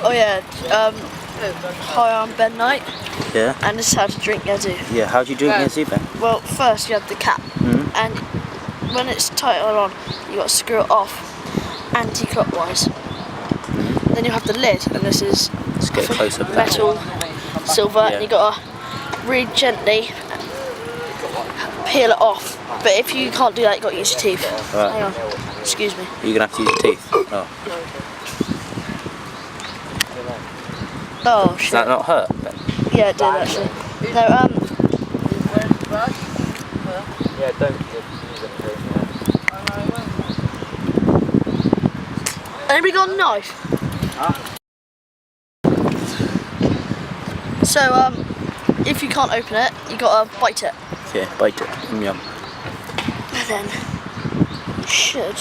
Oh yeah. Hi, I'm Ben Knight. Yeah. And this is how to drink Yazoo. Yeah. How do you drink Yazoo, Ben? Well, first you have the cap, and when it's tightened on, you got to screw it off anti-clockwise. Then you have the lid, and this is Let's get a close up of that. metal, silver, and you got to really gently peel it off. But if you can't do that, you got to use your teeth. Right. Hang on. Excuse me. You're gonna have to use your teeth. Oh. Oh shit. Does that not hurt, Ben? Yeah, it did actually. No, Yeah, don't use it. anybody got a knife? Huh? So, if you can't open it, you gotta bite it. Yeah, bite it. Yum. And then you should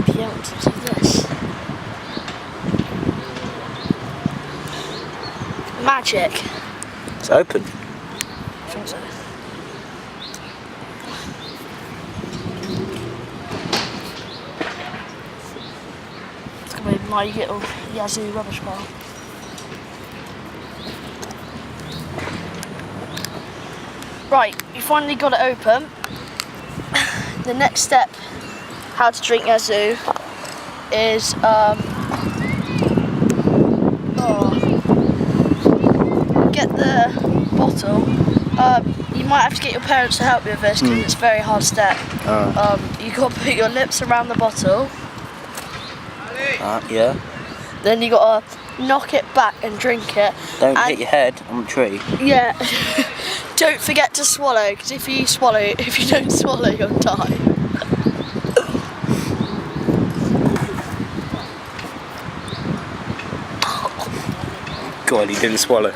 be able to do this. Magic. It's open. I think so. It's gonna be my little Yazoo rubbish pile. Right, you finally got it open. The next step, how to drink Yazoo, is get the bottle. You might have to get your parents to help you with this because it's a very hard step. You got to put your lips around the bottle. Yeah. Then you got to knock it back and drink it. Don't hit your head on the tree. Yeah. Don't forget to swallow, because if you don't swallow, you'll die. God, he didn't swallow.